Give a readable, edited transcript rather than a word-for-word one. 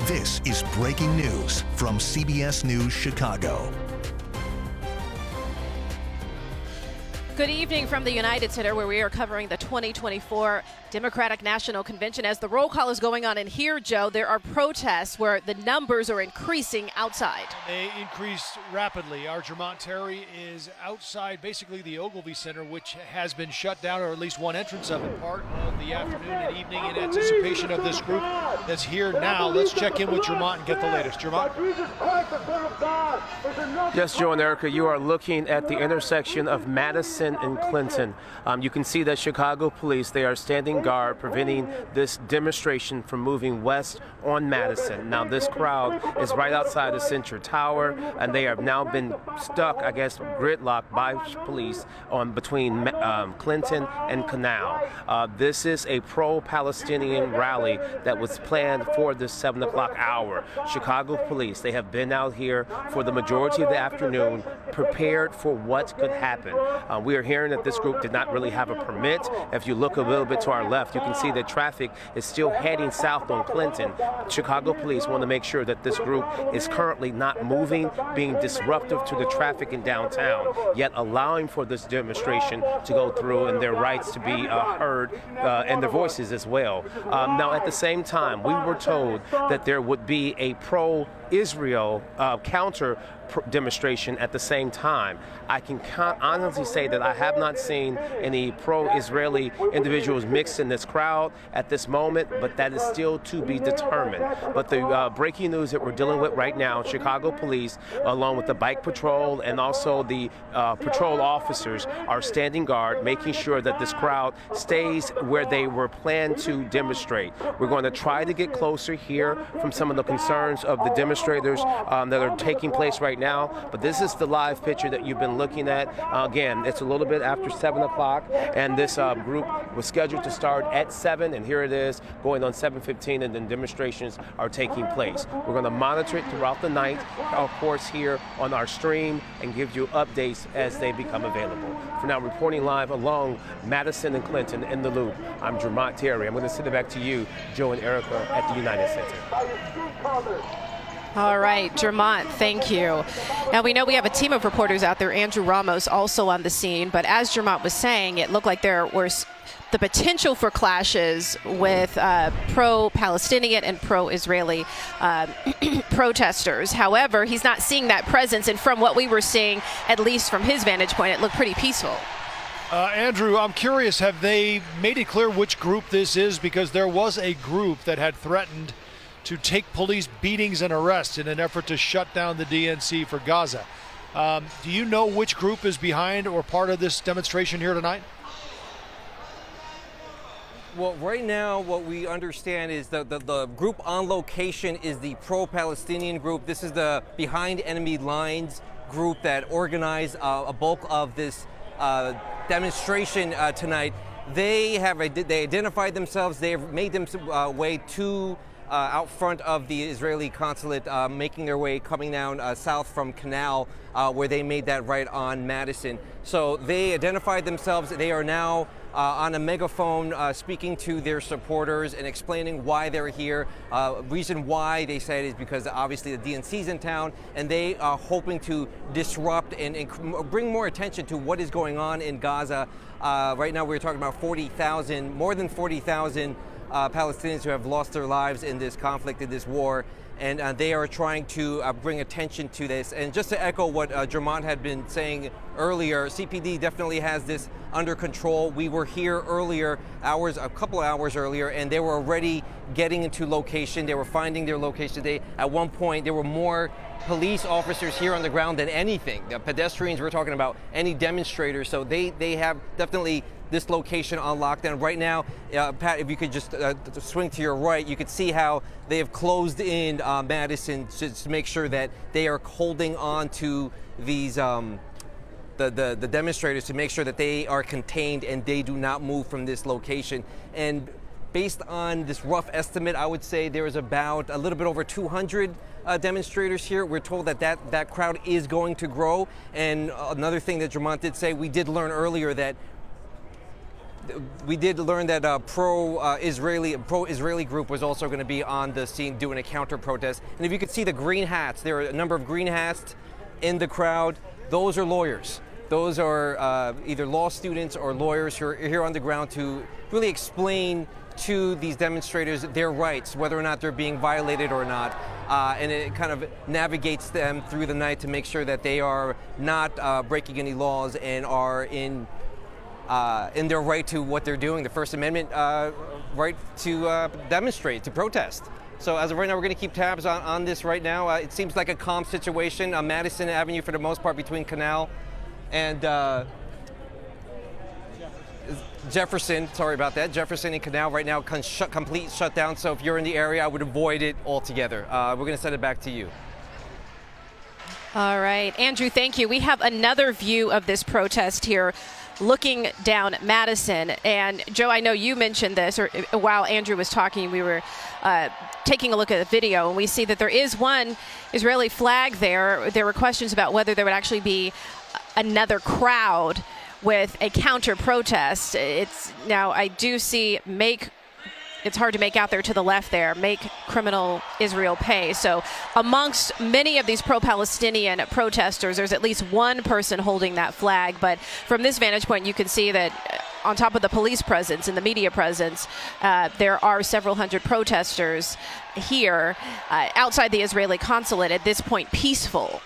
This is breaking news from CBS News Chicago. Good evening from the United Center, where we are covering the 2024 Democratic National Convention. As the roll call is going on in here, Joe, there are protests where the numbers are increasing outside. They increase rapidly. Our Jermont Terry is outside basically the Ogilvy Center, which has been shut down, or at least one entrance of it, part of the afternoon and evening in anticipation of this group that's here now. Let's check in with Jermont and get the latest. Jermont? Yes, Joe and Erica, you are looking at the intersection of Madison and Clinton. You can see that Chicago police, they are standing guard preventing this demonstration from moving west on Madison. Now this crowd is right outside the Central Tower, and they have now been stuck, I guess, gridlocked by police on between Clinton and Canal. This is a pro-Palestinian rally that was planned for this 7 o'clock hour. Chicago police, they have been out here for the majority of the afternoon, prepared for what could happen. We are hearing that this group did not really have a permit. If you look a little bit to our left, you can see that traffic is still heading south on Clinton. Chicago police want to make sure that this group is currently not moving, being disruptive to the traffic in downtown, yet allowing for this demonstration to go through and their rights to be heard and their voices as well. Now, at the same time, we were told that there would be a pro-Israel counter demonstration at the same time. I can honestly say that I have not seen any pro-Israeli individuals mixed in this crowd at this moment, but that is still to be determined. But the breaking news that we're dealing with right now, Chicago police, along with the bike patrol and also the patrol officers, are standing guard, making sure that this crowd stays where they were planned to demonstrate. We're going to try to get closer here from some of the concerns of the demonstrators that are taking place right now, but this is the live picture that you've been looking at. Again, it's a little bit after 7 o'clock, and this group was scheduled to start at 7, and here it is going on 7:15, and then demonstrations are taking place. We're going to monitor it throughout the night, of course, here on our stream, and give you updates as they become available. For now, reporting live along Madison and Clinton in the Loop, I'm Jermont Terry. I'm going to send it back to you, Joe and Erica, at the United Center. All right, Jermont, thank you. Now, we know we have a team of reporters out there, Andrew Ramos also on the scene, but as Jermont was saying, it looked like there was the potential for clashes with pro-Palestinian and pro-Israeli protesters. However, he's not seeing that presence, and from what we were seeing, at least from his vantage point, it looked pretty peaceful. Andrew, I'm curious, have they made it clear which group this is? Because there was a group that had threatened to take police beatings and arrests in an effort to shut down the DNC for Gaza. Do you know which group is behind or part of this demonstration here tonight? Well, right now, what we understand is that the group on location is the pro-Palestinian group. This is the Behind Enemy Lines group that organized a bulk of this demonstration tonight. They identified themselves. They have made their way to out front of the Israeli consulate, making their way coming down south from Canal, where they made that right on Madison. So they identified themselves. They are now on a megaphone speaking to their supporters and explaining why they're here. Reason why they said is because obviously the DNC's in town, and they are hoping to disrupt and bring more attention to what is going on in Gaza. Right now we're talking about 40,000, more than 40,000 Palestinians who have lost their lives in this conflict, in this war, and they are trying to bring attention to this. And just to echo what Jermont had been saying earlier, CPD definitely has this under control. We were here earlier, a couple of hours earlier, and they were already getting into location. They were finding their location. At one point, there were more police officers here on the ground than anything. The pedestrians, we're talking about any demonstrators. So they have definitely this location on lockdown. Right now, Pat, if you could just swing to your right, you could see how they have closed in Madison to make sure that they are holding on to these the demonstrators, to make sure that they are contained and they do not move from this location. And based on this rough estimate, I would say there is about a little bit over 200 demonstrators here. We're told that crowd is going to grow. And another thing that Jermont did say, we did learn earlier that we did learn that a pro-Israeli group was also going to be on the scene doing a counter-protest. And if you could see the green hats, there are a number of green hats in the crowd. Those are lawyers. Those are either law students or lawyers who are here on the ground to really explain to these demonstrators their rights, whether or not they're being violated or not. And it kind of navigates them through the night to make sure that they are not breaking any laws and are in their right to what they're doing, the First Amendment right to demonstrate, to protest. So as of right now, we're going to keep tabs on this right now. It seems like a calm situation on Madison Avenue for the most part, between Canal and Jefferson. Sorry about that. Jefferson and Canal right now, complete shutdown. So if you're in the area, I would avoid it altogether. We're going to send it back to you. All right, Andrew, thank you. We have another view of this protest here, looking down Madison. And Joe, I know you mentioned this, or while Andrew was talking, we were taking a look at the video, and we see that there is one Israeli flag there. There were questions about whether there would actually be another crowd with a counter protest. It's now, I do see it's hard to make out there to the left there, make criminal Israel pay. So amongst many of these pro-Palestinian protesters, there's at least one person holding that flag. But from this vantage point, you can see that on top of the police presence and the media presence, there are several hundred protesters here outside the Israeli consulate, at this point peaceful.